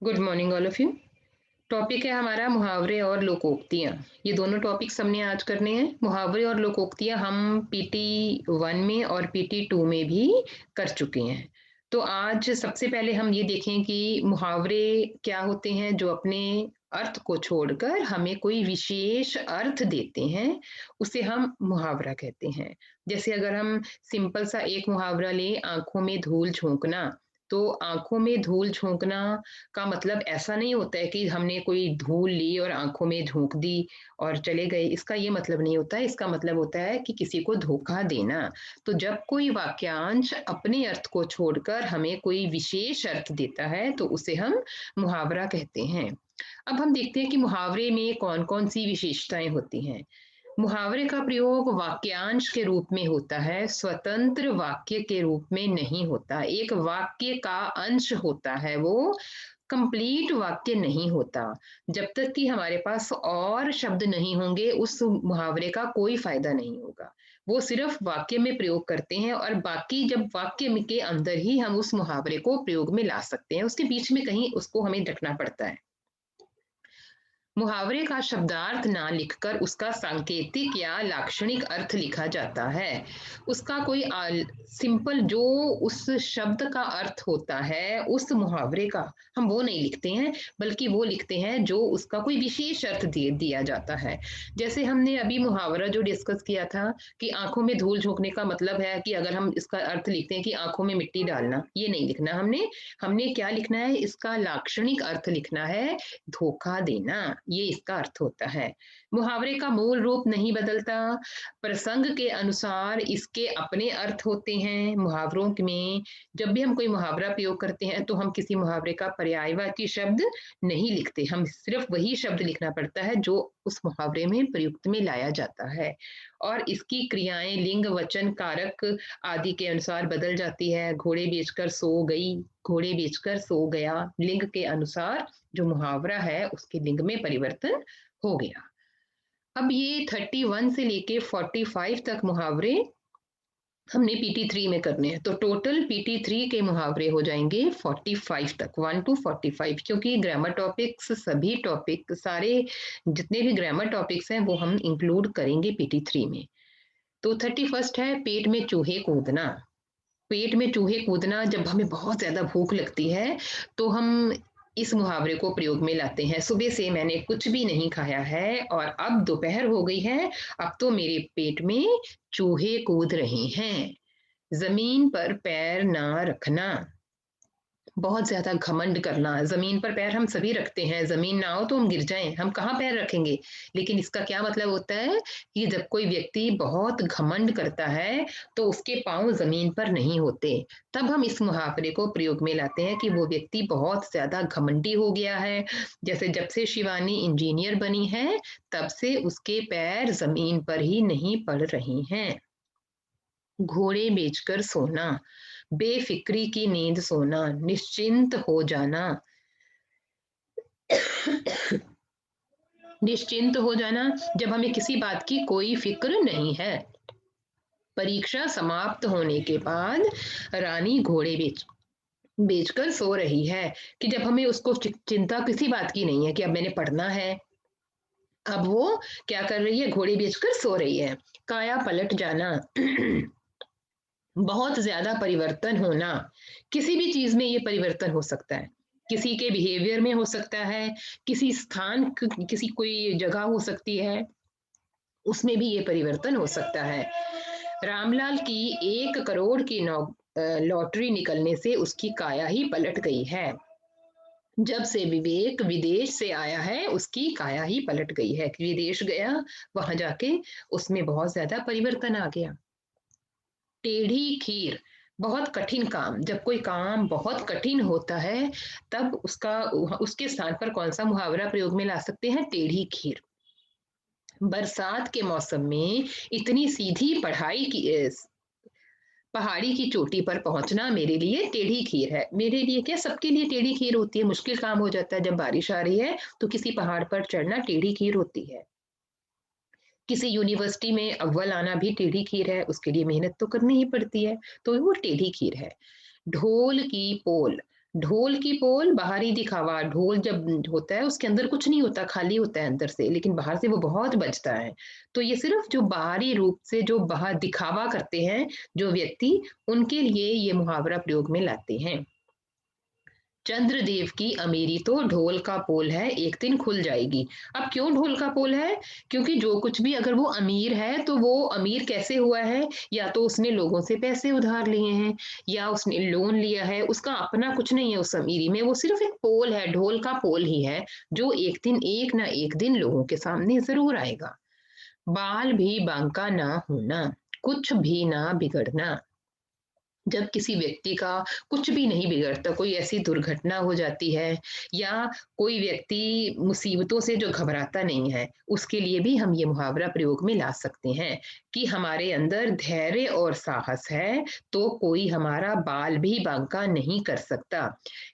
Good morning all of you. Topic है हमारा मुहावरे और लोकोक्तियाँ। ये दोनों टॉपिक्स हमने आज करने हैं। मुहावरे और लोकोक्तियाँ हम पीटी 1 में और पीटी 2 में भी कर चुके हैं। तो आज सबसे पहले हम ये देखें कि मुहावरे क्या होते हैं जो अपने अर्थ को छोड़कर हमें कोई विशेष अर्थ देते हैं, उसे हम मुहावरा कहते हैं। जैसे अगर हम सिंपल सा एक मुहावरा लें, आँखों में धूल झोंकना, तो आँखों में धूल झोंकना का मतलब ऐसा नहीं होता है कि हमने कोई धूल ली और आंखों में झोंक दी और चले गए। इसका ये मतलब नहीं होता है। इसका मतलब होता है कि किसी को धोखा देना। तो जब कोई वाक्यांश अपने अर्थ को छोड़कर हमें कोई विशेष अर्थ देता है तो उसे हम मुहावरा कहते हैं। अब हम देखते हैं कि मुहावरे में कौन कौन सी विशेषताएं होती हैं। मुहावरे का प्रयोग वाक्यांश के रूप में होता है, स्वतंत्र वाक्य के रूप में नहीं होता। एक वाक्य का अंश होता है, वो कंप्लीट वाक्य नहीं होता। जब तक कि हमारे पास और शब्द नहीं होंगे, उस मुहावरे का कोई फायदा नहीं होगा। वो सिर्फ वाक्य में प्रयोग करते हैं और बाकी जब वाक्य के अंदर ही हम उस मुहावरे को प्रयोग में ला सकते हैं, उसके बीच में कहीं उसको हमें रखना पड़ता है। मुहावरे का शब्दार्थ ना लिखकर उसका सांकेतिक या लाक्षणिक अर्थ लिखा जाता है। उसका कोई सिंपल जो उस शब्द का अर्थ होता है उस मुहावरे का, हम वो नहीं लिखते हैं, बल्कि वो लिखते हैं जो उसका कोई विशेष अर्थ दिया जाता है। जैसे हमने अभी मुहावरा जो डिस्कस किया था कि आंखों में धूल झोंकने का मतलब है कि अगर हम इसका अर्थ लिखते हैं कि आंखों में मिट्टी डालना, ये नहीं लिखना हमने। हमने क्या लिखना है, इसका लाक्षणिक अर्थ लिखना है, धोखा देना, ये इसका अर्थ होता है। मुहावरे का मूल रूप नहीं बदलता, प्रसंग के अनुसार इसके अपने अर्थ होते हैं। मुहावरों में जब भी हम कोई मुहावरा प्रयोग करते हैं तो हम किसी मुहावरे का पर्यायवाची शब्द नहीं लिखते, हम सिर्फ वही शब्द लिखना पड़ता है जो उस मुहावरे में प्रयुक्त में लाया जाता है। और इसकी क्रियाएं लिंग, वचन, कारक आदि के अनुसार बदल जाती है। घोड़े बेचकर सो गई, घोड़े बेचकर सो गया, लिंग के अनुसार जो मुहावरा है उसके लिंग में परिवर्तन हो गया। अब ये 31 से लेके 45 तक मुहावरे हमने पीटी 3 में करने हैं, तो टोटल पीटी 3 के मुहावरे हो जाएंगे 45 तक, 1 to 45, क्योंकि ग्रामर टॉपिक्स सभी टॉपिक सारे जितने भी ग्रामर टॉपिक्स हैं वो हम इंक्लूड करेंगे पीटी 3 में। तो 31 है पेट में चूहे कूदना। पेट में चूहे कूदना, जब हमें बहुत ज्यादा भूख लगती है तो हम इस मुहावरे को प्रयोग में लाते हैं। सुबह से मैंने कुछ भी नहीं खाया है और अब दोपहर हो गई है, अब तो मेरे पेट में चूहे कूद रहे हैं। जमीन पर पैर ना रखना, बहुत ज्यादा घमंड करना। जमीन पर पैर हम सभी रखते हैं, जमीन ना हो तो हम गिर जाएं, हम कहाँ पैर रखेंगे। लेकिन इसका क्या मतलब होता है कि जब कोई व्यक्ति बहुत घमंड करता है तो उसके पांव जमीन पर नहीं होते, तब हम इस मुहावरे को प्रयोग में लाते हैं कि वो व्यक्ति बहुत ज्यादा घमंडी हो गया है। जैसे जब से शिवानी इंजीनियर बनी है तब से उसके पैर जमीन पर ही नहीं पड़ रहे हैं। घोड़े बेचकर सोना, बेफिक्री की नींद सोना, निश्चिंत हो जाना। निश्चिंत हो जाना, जब हमें किसी बात की कोई फिक्र नहीं है। परीक्षा समाप्त होने के बाद रानी घोड़े बेचकर सो रही है, कि जब हमें उसको चिंता किसी बात की नहीं है कि अब मैंने पढ़ना है, अब वो क्या कर रही है, घोड़े बेचकर सो रही है। काया पलट जाना, बहुत ज्यादा परिवर्तन होना। किसी भी चीज में ये परिवर्तन हो सकता है, किसी के बिहेवियर में हो सकता है, किसी स्थान किसी कोई जगह हो सकती है, उसमें भी ये परिवर्तन हो सकता है। रामलाल की 1 करोड़ की लॉटरी निकलने से उसकी काया ही पलट गई है। जब से विवेक विदेश से आया है उसकी काया ही पलट गई है, विदेश गया, वहां जाके उसमें बहुत ज्यादा परिवर्तन आ गया। टेढ़ी खीर, बहुत कठिन काम, जब कोई काम बहुत कठिन होता है तब उसके स्थान पर कौन सा मुहावरा प्रयोग में ला सकते हैं, टेढ़ी खीर। बरसात के मौसम में इतनी सीधी पहाड़ी की चोटी पर पहुंचना मेरे लिए टेढ़ी खीर है। मेरे लिए क्या, सबके लिए टेढ़ी खीर होती है। मुश्किल काम हो जाता है, जब बारिश आ रही है तो किसी पहाड़ पर चढ़ना टेढ़ी खीर होती है। किसी यूनिवर्सिटी में अव्वल आना भी टेढ़ी खीर है, उसके लिए मेहनत तो करनी ही पड़ती है, तो वो टेढ़ी खीर है। ढोल की पोल, ढोल की पोल बाहरी दिखावा, ढोल जब होता है उसके अंदर कुछ नहीं होता, खाली होता है अंदर से, लेकिन बाहर से वो बहुत बजता है। तो ये सिर्फ जो बाहरी रूप से जो बाहर दिखावा करते हैं जो व्यक्ति, उनके लिए ये मुहावरा प्रयोग में लाते हैं। चंद्रदेव की अमीरी तो ढोल का पोल है, एक दिन खुल जाएगी। अब क्यों ढोल का पोल है? क्योंकि जो कुछ भी, अगर वो अमीर है तो वो अमीर कैसे हुआ है? या तो उसने लोगों से पैसे उधार लिए हैं, या उसने लोन लिया है, उसका अपना कुछ नहीं है उस अमीरी में, वो सिर्फ एक पोल है, ढोल का पोल ही है, जो एक ना एक दिन लोगों के सामने जरूर आएगा। बाल भी बांका ना होना, कुछ भी ना बिगड़ना। जब किसी व्यक्ति का कुछ भी नहीं बिगड़ता, कोई ऐसी दुर्घटना हो जाती है, या कोई व्यक्ति मुसीबतों से जो घबराता नहीं है, उसके लिए भी हम ये मुहावरा प्रयोग में ला सकते हैं कि हमारे अंदर धैर्य और साहस है तो कोई हमारा बाल भी बांका नहीं कर सकता।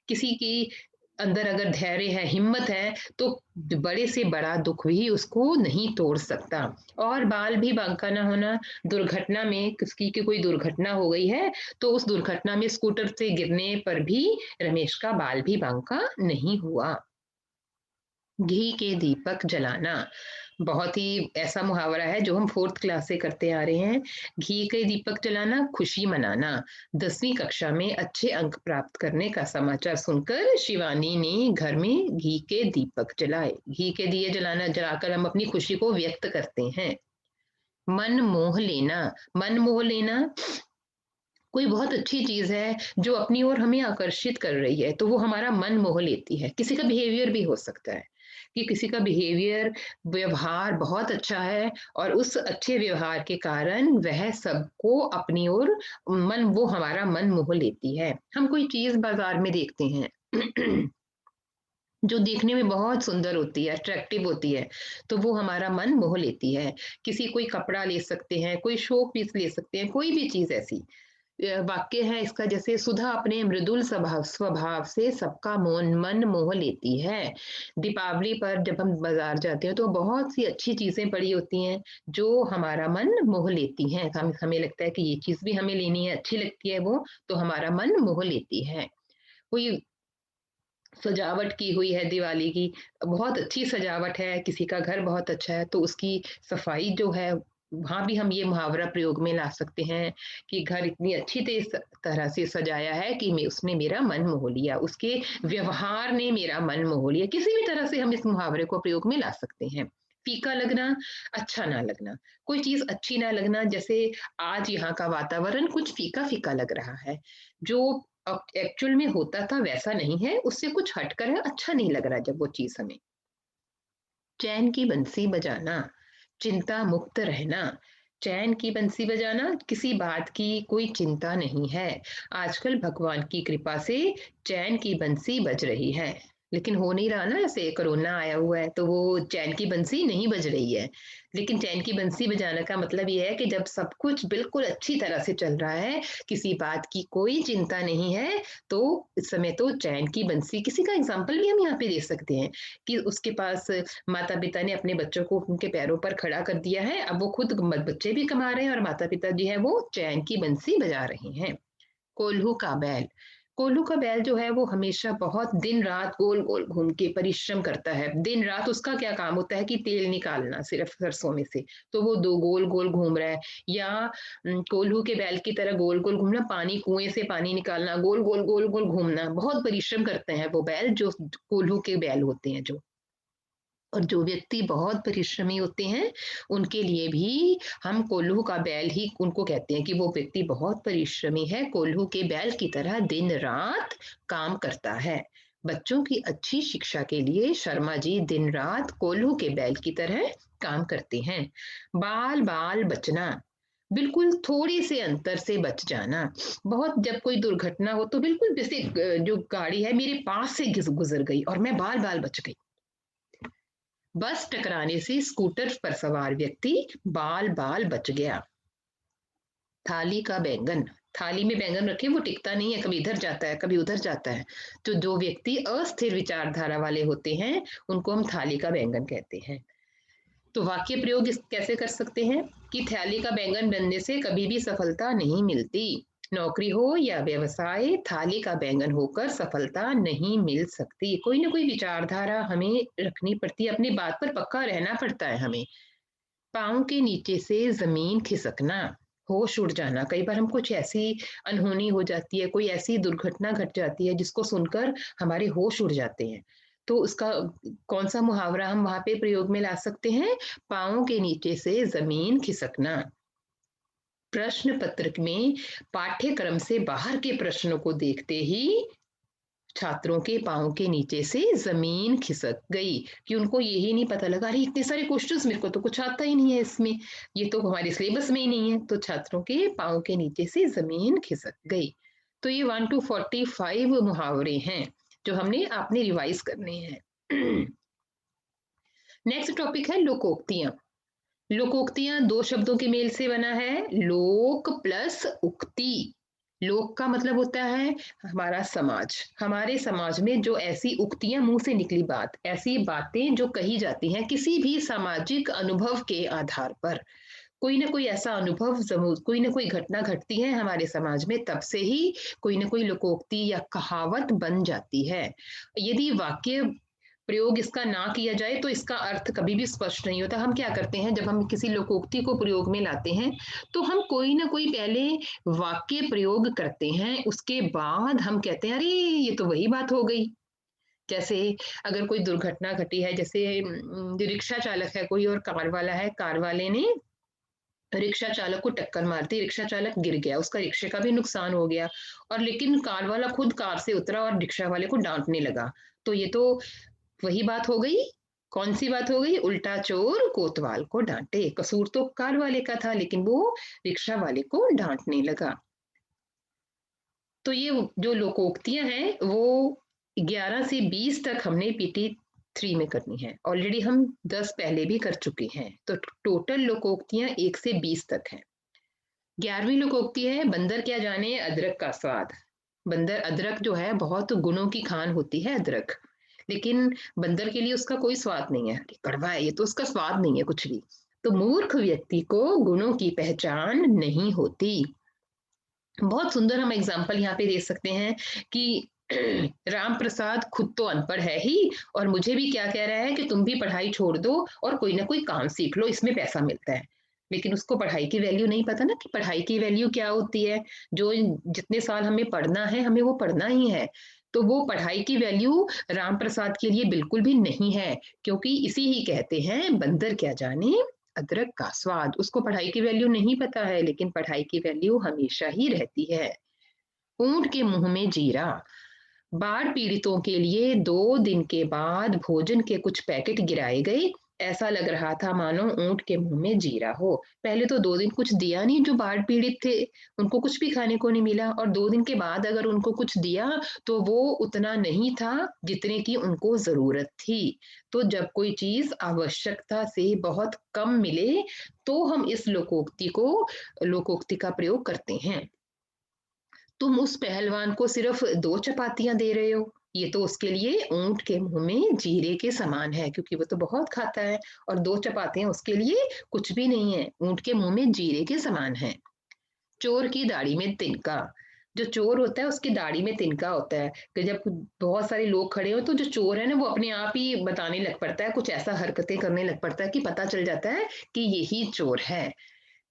किसी की अंदर अगर धैर्य है, हिम्मत है, तो बड़े से बड़ा दुख भी उसको नहीं तोड़ सकता। और बाल भी बांका ना होना, दुर्घटना में किसी की कोई दुर्घटना हो गई है, तो उस दुर्घटना में स्कूटर से गिरने पर भी रमेश का बाल भी बांका नहीं हुआ। घी के दीपक जलाना, बहुत ही ऐसा मुहावरा है जो हम 4th क्लास से करते आ रहे हैं। घी के दीपक जलाना, खुशी मनाना। 10वीं कक्षा में अच्छे अंक प्राप्त करने का समाचार सुनकर शिवानी ने घर में घी के दीपक जलाए। घी के दिए जलाकर हम अपनी खुशी को व्यक्त करते हैं। मन मोह लेना, मन मोह लेना, कोई बहुत अच्छी चीज है जो अपनी ओर हमें आकर्षित कर रही है, तो वो हमारा मन मोह लेती है। किसी का बिहेवियर भी हो सकता है कि किसी का बिहेवियर, व्यवहार बहुत अच्छा है, और उस अच्छे व्यवहार के कारण वह सबको अपनी ओर मन, वो हमारा मन मोह लेती है। हम कोई चीज बाजार में देखते हैं जो देखने में बहुत सुंदर होती है, अट्रैक्टिव होती है, तो वो हमारा मन मोह लेती है। किसी कोई कपड़ा ले सकते हैं, कोई शो पीस ले सकते हैं, कोई भी चीज ऐसी। वाक्य है इसका, जैसे सुधा अपने मृदुल स्वभाव स्वभाव से सबका मन मोह लेती है। दीपावली पर जब हम बाजार जाते हैं तो बहुत सी अच्छी चीजें पड़ी होती हैं जो हमारा मन मोह लेती हैं। हमें लगता है कि ये चीज भी हमें लेनी है, अच्छी लगती है वो, तो हमारा मन मोह लेती है। कोई सजावट की हुई है दिवाली की, बहुत अच्छी सजावट है, किसी का घर बहुत अच्छा है, तो उसकी सफाई जो है, वहां भी हम ये मुहावरा प्रयोग में ला सकते हैं कि घर इतनी अच्छी तरह से सजाया है कि उसने मेरा मन मोह लिया, उसके व्यवहार ने मेरा मन मोह लिया। किसी भी तरह से हम इस मुहावरे को प्रयोग में ला सकते हैं। फीका लगना, अच्छा ना लगना, कोई चीज अच्छी ना लगना, जैसे आज यहाँ का वातावरण कुछ फीका फीका लग रहा है, जो एक्चुअल में होता था वैसा नहीं है, उससे कुछ हटकर है, अच्छा नहीं लग रहा जब वो चीज हमें। चैन की बंसी बजाना, चिंता मुक्त रहना। चैन की बंसी बजाना, किसी बात की कोई चिंता नहीं है। आजकल भगवान की कृपा से चैन की बंसी बज रही है, लेकिन हो नहीं रहा ना, ऐसे कोरोना आया हुआ है तो वो चैन की बंसी नहीं बज रही है। लेकिन चैन की बंसी बजाने का मतलब ये है कि जब सब कुछ बिल्कुल अच्छी तरह से चल रहा है, किसी बात की कोई चिंता नहीं है, तो इस समय तो चैन की बंसी, किसी का एग्जाम्पल भी हम यहाँ पे दे सकते हैं कि उसके पास माता पिता ने अपने बच्चों को उनके पैरों पर खड़ा कर दिया है, अब वो खुद बच्चे भी कमा रहे हैं और माता पिता जी है वो चैन की बंसी बजा रहे हैं। कोल्हू का बैल, कोल्हू का बैल जो है वो हमेशा बहुत दिन रात गोल गोल घूम के परिश्रम करता है। दिन रात उसका क्या काम होता है कि तेल निकालना सिर्फ सरसों में से, तो वो दो गोल गोल घूम रहा है। या कोल्हू के बैल की तरह गोल गोल घूमना, पानी कुएं से पानी निकालना, गोल गोल घूमना, बहुत परिश्रम करते हैं वो बैल, जो कोल्हू के बैल होते हैं जो। और जो व्यक्ति बहुत परिश्रमी होते हैं, उनके लिए भी हम कोल्हू का बैल ही उनको कहते हैं कि वो व्यक्ति बहुत परिश्रमी है, कोल्हू के बैल की तरह दिन रात काम करता है। बच्चों की अच्छी शिक्षा के लिए शर्मा जी दिन रात कोल्हू के बैल की तरह काम करते हैं। बाल बाल बचना, बिल्कुल थोड़े से अंतर से बच जाना। बहुत जब कोई दुर्घटना हो तो बिल्कुल जैसे जो गाड़ी है मेरे पास से गुजर गई और मैं बाल बाल बच गई। बस टकराने से स्कूटर पर सवार व्यक्ति बाल बाल बच गया। थाली का बैंगन, थाली में बैंगन रखे वो टिकता नहीं है, कभी इधर जाता है कभी उधर जाता है। तो जो व्यक्ति अस्थिर विचारधारा वाले होते हैं उनको हम थाली का बैंगन कहते हैं। तो वाक्य प्रयोग कैसे कर सकते हैं कि थाली का बैंगन बनने से कभी भी सफलता नहीं मिलती। नौकरी हो या व्यवसाय, थाली का बैंगन होकर सफलता नहीं मिल सकती। कोई ना कोई विचारधारा हमें रखनी पड़ती है, अपनी बात पर पक्का रहना पड़ता है हमें। पाँव के नीचे से जमीन खिसकना, होश उड़ जाना। कई बार हम कुछ ऐसी अनहोनी हो जाती है, कोई ऐसी दुर्घटना घट जाती है जिसको सुनकर हमारे होश उड़ जाते हैं। तो उसका कौन सा मुहावरा हम वहां पे प्रयोग में ला सकते हैं? पाँव के नीचे से जमीन खिसकना। प्रश्न पत्र में पाठ्यक्रम से बाहर के प्रश्नों को देखते ही छात्रों के पाँव के नीचे से जमीन खिसक गई, कि उनको यही नहीं पता लगा, अरे इतने सारे क्वेश्चंस, मेरे को तो कुछ आता ही नहीं है इसमें, ये तो हमारे सिलेबस में ही नहीं है। तो छात्रों के पाँव के नीचे से जमीन खिसक गई। तो ये 1 to 45 मुहावरे हैं जो हमने आपने रिवाइज करने हैं। नेक्स्ट टॉपिक है लोकोक्तियां। लोकोक्तियां दो शब्दों के मेल से बना है, लोक प्लस उक्ति। लोक का मतलब होता है हमारा समाज। हमारे समाज में जो ऐसी उक्तियां, मुंह से निकली बात, ऐसी बातें जो कही जाती हैं किसी भी सामाजिक अनुभव के आधार पर। कोई ना कोई ऐसा अनुभव, कोई ना कोई घटना घटती है हमारे समाज में, तब से ही कोई ना कोई लोकोक्ति या कहावत बन जाती है। यदि वाक्य प्रयोग इसका ना किया जाए तो इसका अर्थ कभी भी स्पष्ट नहीं होता। हम क्या करते हैं, जब हम किसी लोकोक्ति को प्रयोग में लाते हैं तो हम कोई ना कोई पहले वाक्य प्रयोग करते हैं, उसके बाद हम कहते हैं अरे ये तो वही बात हो गई। जैसे अगर कोई दुर्घटना घटी है, जैसे रिक्शा चालक है कोई और कार वाला है, कार वाले ने रिक्शा चालक को टक्कर मार दी, रिक्शा चालक गिर गया, उसका रिक्शे का भी नुकसान हो गया, और लेकिन कार वाला खुद कार से उतरा और रिक्शा वाले को डांटने लगा। तो ये तो वही बात हो गई। कौन सी बात हो गई? उल्टा चोर कोतवाल को डांटे। कसूर तो कार वाले का था, लेकिन वो रिक्शा वाले को डांटने लगा। तो ये जो लोकोक्तियां हैं वो 11 से 20 तक हमने पीटी 3 में करनी है। ऑलरेडी हम 10 पहले भी कर चुके हैं, तो टोटल लोकोक्तियां 1 से 20 तक हैं। 11वीं लोकोक्ति है, बंदर क्या जाने अदरक का स्वाद। बंदर, अदरक जो है बहुत गुणों की खान होती है अदरक, लेकिन बंदर के लिए उसका कोई स्वाद नहीं है, कड़वा है ये तो, उसका स्वाद नहीं है कुछ भी। तो मूर्ख व्यक्ति को गुणों की पहचान नहीं होती। बहुत सुंदर हम एग्जाम्पल यहाँ पे दे सकते हैं कि राम प्रसाद खुद तो अनपढ़ है ही, और मुझे भी क्या कह रहा है कि तुम भी पढ़ाई छोड़ दो और कोई ना कोई काम सीख लो, इसमें पैसा मिलता है। लेकिन उसको पढ़ाई की वैल्यू नहीं पता ना, कि पढ़ाई की वैल्यू क्या होती है। जो जितने साल हमें पढ़ना है, हमें वो पढ़ना ही है। तो वो पढ़ाई की वैल्यू राम प्रसाद के लिए बिल्कुल भी नहीं है, क्योंकि इसी ही कहते हैं बंदर क्या जाने अदरक का स्वाद। उसको पढ़ाई की वैल्यू नहीं पता है, लेकिन पढ़ाई की वैल्यू हमेशा ही रहती है। ऊंट के मुंह में जीरा। बाढ़ पीड़ितों के लिए 2 दिन के बाद भोजन के कुछ पैकेट गिराए गए। ऐसा लग रहा था मानो ऊंट के मुंह में जीरा हो। पहले तो 2 दिन कुछ दिया नहीं, जो बाढ़ पीड़ित थे उनको कुछ भी खाने को नहीं मिला, और 2 दिन के बाद अगर उनको कुछ दिया तो वो उतना नहीं था जितने की उनको जरूरत थी। तो जब कोई चीज आवश्यकता से बहुत कम मिले तो हम इस लोकोक्ति का प्रयोग करते हैं। तुम उस पहलवान को सिर्फ 2 चपातियां दे रहे हो, ये तो उसके लिए ऊंट के मुंह में जीरे के समान है, क्योंकि वो तो बहुत खाता है, और 2 चपातियां उसके लिए कुछ भी नहीं है, ऊंट के मुंह में जीरे के समान है। चोर की दाढ़ी में तिनका। जो चोर होता है उसकी दाढ़ी में तिनका होता है, कि जब बहुत सारे लोग खड़े हो तो जो चोर है ना वो अपने आप ही बताने लग पड़ता है, कुछ ऐसा हरकतें करने लग पड़ता है कि पता चल जाता है कि यही चोर है।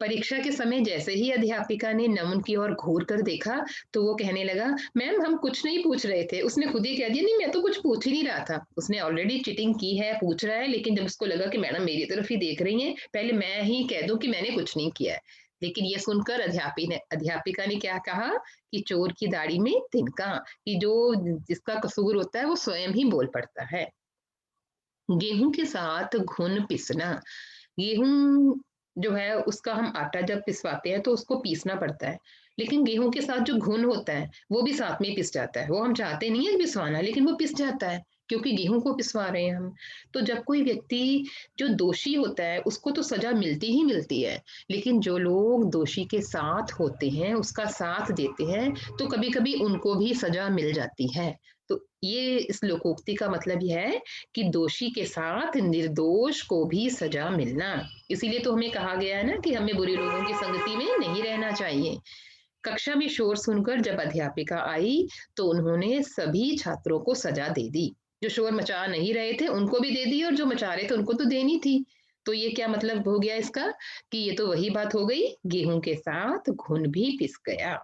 परीक्षा के समय जैसे ही अध्यापिका ने नमन की ओर घूर कर देखा तो वो कहने लगा, मैम हम कुछ नहीं पूछ रहे थे। उसने खुद ही कह दिया, नहीं मैं तो कुछ पूछ ही नहीं रहा था। उसने ऑलरेडी चीटिंग की है, पूछ रहा है, लेकिन जब उसको लगा कि मैडम मेरी तरफ ही देख रही हैं, पहले मैं ही कह दूं कि मैंने कुछ नहीं किया है। लेकिन ये सुनकर अध्यापिका ने क्या कहा कि चोर की दाढ़ी में तिनका, कि जो जिसका कसूर होता है वो स्वयं ही बोल पड़ता है। गेहूं के साथ घुन पिसना। गेहूं जो है उसका हम आटा जब पिसवाते हैं तो उसको पीसना पड़ता है, लेकिन गेहूं के साथ जो घुन होता है वो भी साथ में पिस जाता है। वो हम चाहते नहीं है पिसवाना, लेकिन वो पिस जाता है क्योंकि गेहूं को पिसवा रहे हैं हम। तो जब कोई व्यक्ति जो दोषी होता है उसको तो सजा मिलती ही मिलती है, लेकिन जो लोग दोषी के साथ होते हैं, उसका साथ देते हैं, तो कभी कभी उनको भी सजा मिल जाती है। तो ये इस लोकोक्ति का मतलब यह है कि दोषी के साथ निर्दोष को भी सजा मिलना। इसीलिए तो हमें कहा गया है ना कि हमें बुरे लोगों की संगति में नहीं रहना चाहिए। कक्षा में शोर सुनकर जब अध्यापिका आई तो उन्होंने सभी छात्रों को सजा दे दी। जो शोर मचा नहीं रहे थे उनको भी दे दी और जो मचा रहे थे उनको तो देनी थी। तो ये क्या मतलब हो गया इसका कि ये तो वही बात हो गई, गेहूं के साथ घुन भी पिस गया।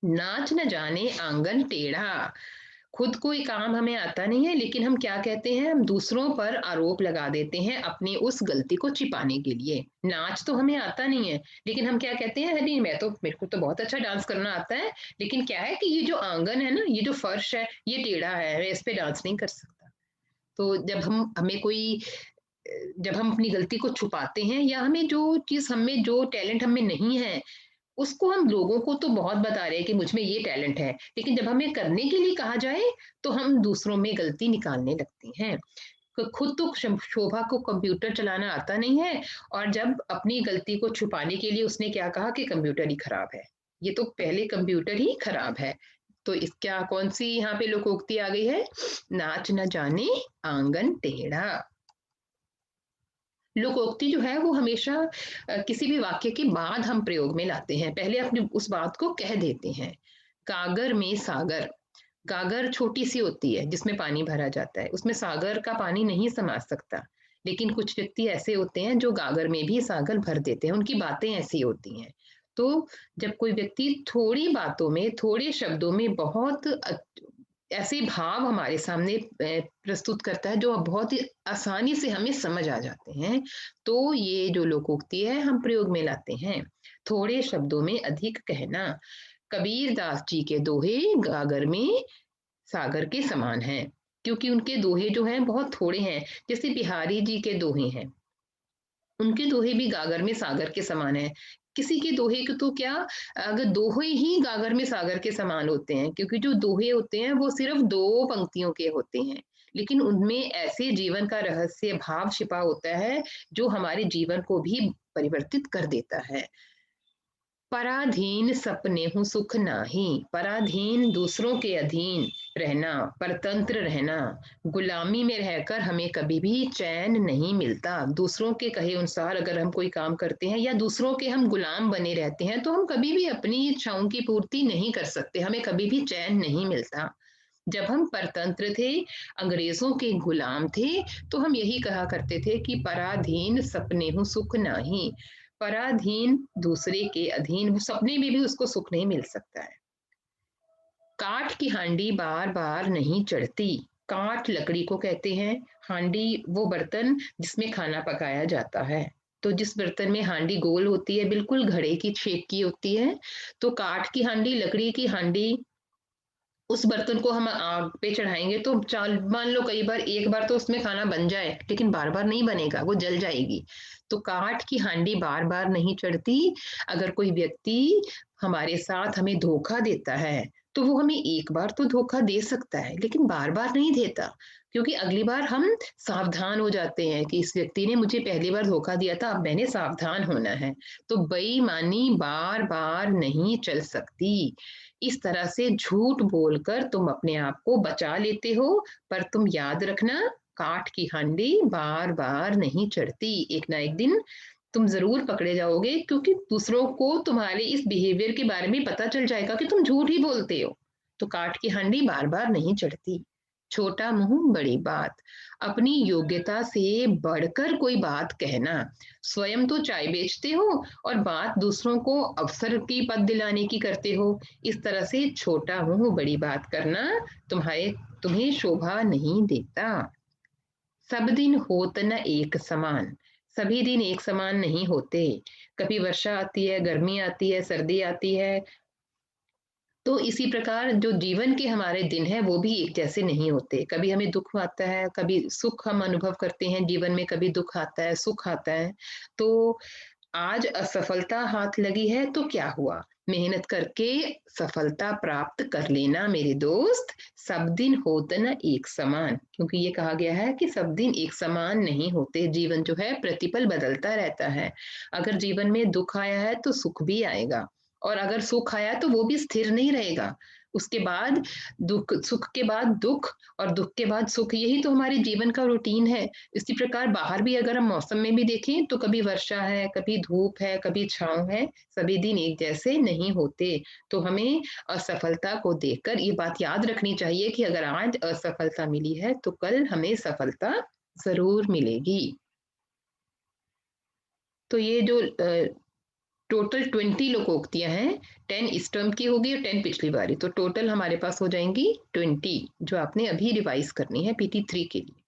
नाच न जाने आंगन टेढ़ा। खुद कोई काम हमें आता नहीं है लेकिन हम क्या कहते हैं, हम दूसरों पर आरोप लगा देते हैं अपनी उस गलती को छिपाने के लिए। नाच तो हमें आता नहीं है लेकिन हम क्या कहते हैं, अरे मेरे को तो बहुत अच्छा डांस करना आता है, लेकिन क्या है कि ये जो आंगन है ना, ये जो फर्श है ये टेढ़ा है, मैं इस पे डांस नहीं कर सकता। तो जब हम अपनी गलती को छुपाते हैं या हमें जो टैलेंट हमें नहीं है, उसको हम लोगों को तो बहुत बता रहे हैं कि मुझ में ये टैलेंट है, लेकिन जब हमें करने के लिए कहा जाए तो हम दूसरों में गलती निकालने लगते हैं। खुद तो शोभा को कंप्यूटर चलाना आता नहीं है, और जब अपनी गलती को छुपाने के लिए उसने क्या कहा कि कंप्यूटर ही खराब है। ये तो पहले कंप्यूटर ही खराब है। तो इसका कौन सी यहाँ पे लोकोक्ति आ गई है, नाच न जाने आंगन टेढ़ा। लोकोक्ति जो है वो हमेशा किसी भी वाक्य के बाद हम प्रयोग में लाते हैं, पहले अपनी उस बात को कह देते हैं। गागर में सागर। गागर छोटी सी होती है जिसमें पानी भरा जाता है, उसमें सागर का पानी नहीं समा सकता, लेकिन कुछ व्यक्ति ऐसे होते हैं जो गागर में भी सागर भर देते हैं, उनकी बातें ऐसी होती हैं। तो जब कोई व्यक्ति थोड़ी बातों में, थोड़े शब्दों में बहुत ऐसे भाव हमारे सामने प्रस्तुत करता है जो बहुत ही आसानी से हमें समझ आ जाते हैं, तो ये जो लोकोक्ति है हम प्रयोग में लाते हैं। थोड़े शब्दों में अधिक कहना। कबीर दास जी के दोहे गागर में सागर के समान हैं, क्योंकि उनके दोहे जो हैं बहुत थोड़े हैं। जैसे बिहारी जी के दोहे हैं, उनके दोहे भी गागर में सागर के समान है। किसी के दोहे को तो क्या, अगर दोहे ही गागर में सागर के समान होते हैं, क्योंकि जो दोहे होते हैं वो सिर्फ दो पंक्तियों के होते हैं, लेकिन उनमें ऐसे जीवन का रहस्य भाव छिपा होता है जो हमारे जीवन को भी परिवर्तित कर देता है। पराधीन सपने हूँ सुख नाही। पराधीन दूसरों के अधीन रहना, परतंत्र रहना, गुलामी में रहकर हमें कभी भी चैन नहीं मिलता। दूसरों के कहे अनुसार अगर हम कोई काम करते हैं या दूसरों के हम गुलाम बने रहते हैं तो हम कभी भी अपनी इच्छाओं की पूर्ति नहीं कर सकते, हमें कभी भी चैन नहीं मिलता। जब हम परतंत्र थे, अंग्रेजों के गुलाम थे, तो हम यही कहा करते थे कि पराधीन सपने हूँ सुख नाही। पराधीन दूसरे के अधीन, वो सपने में भी उसको सुख नहीं मिल सकता है। काठ की हांडी बार बार नहीं चढ़ती। काठ लकड़ी को कहते हैं, हांडी वो बर्तन जिसमें खाना पकाया जाता है। तो जिस बर्तन में हांडी गोल होती है, बिल्कुल घड़े की शेप की होती है, तो काठ की हांडी, लकड़ी की हांडी, उस बर्तन को हम आग पे चढ़ाएंगे तो चाल मान लो कई बार, एक बार तो उसमें खाना बन जाए लेकिन बार बार नहीं बनेगा, वो जल जाएगी। तो काठ की हांडी बार बार नहीं चढ़ती। अगर कोई व्यक्ति हमारे साथ हमें धोखा देता है तो वो हमें एक बार तो धोखा दे सकता है लेकिन बार बार नहीं देता, क्योंकि अगली बार हम सावधान हो जाते हैं कि इस व्यक्ति ने मुझे पहली बार धोखा दिया था, अब मैंने सावधान होना है। तो बेईमानी बार बार नहीं चल सकती। इस तरह से झूठ बोलकर तुम अपने आप को बचा लेते हो, पर तुम याद रखना, काठ की हांडी बार बार नहीं चढ़ती। एक ना एक दिन तुम जरूर पकड़े जाओगे, क्योंकि दूसरों को तुम्हारे इस बिहेवियर के बारे में पता चल जाएगा कि तुम झूठ ही बोलते हो। तो काठ की हांडी बार बार नहीं चढ़ती। छोटा मुंह बड़ी बात। अपनी योग्यता से बढ़कर कोई बात कहना। स्वयं तो चाय बेचते हो और बात दूसरों को अवसर की पद दिलाने की करते हो। इस तरह से छोटा मुंह बड़ी बात करना तुम्हें शोभा नहीं देता। सब दिन होत न एक समान। सभी दिन एक समान नहीं होते। कभी वर्षा आती है, गर्मी आती है, सर्दी आती है। तो इसी प्रकार जो जीवन के हमारे दिन हैं वो भी एक जैसे नहीं होते। कभी हमें दुख आता है, कभी सुख हम अनुभव करते हैं जीवन में, कभी दुख आता है, सुख आता है। तो आज असफलता हाथ लगी है तो क्या हुआ, मेहनत करके सफलता प्राप्त कर लेना मेरे दोस्त। सब दिन होते न एक समान, क्योंकि ये कहा गया है कि सब दिन एक समान नहीं होते। जीवन जो है प्रतिपल बदलता रहता है। अगर जीवन में दुख आया है तो सुख भी आएगा, और अगर सुख आया तो वो भी स्थिर नहीं रहेगा, उसके बाद दुःख, सुख के बाद दुःख और दुःख के बाद सुख, यही तो हमारे जीवन का रूटीन है। इसी प्रकार बाहर भी अगर हम मौसम में भी देखें तो कभी वर्षा है, कभी धूप है, कभी छाँव है, सभी दिन एक जैसे नहीं होते। तो हमें असफलता को देखकर ये बात याद रखनी चाहिए कि अगर आज असफलता मिली है तो कल हमें सफलता ज़रूर मिलेगी। तो ये जो टोटल 20 लोकोक्तियाँ हैं, 10 इस टर्म की होगी और 10 पिछली वाली, तो टोटल हमारे पास हो जाएँगी 20 जो आपने अभी रिवाइज़ करनी है PT3 के लिए।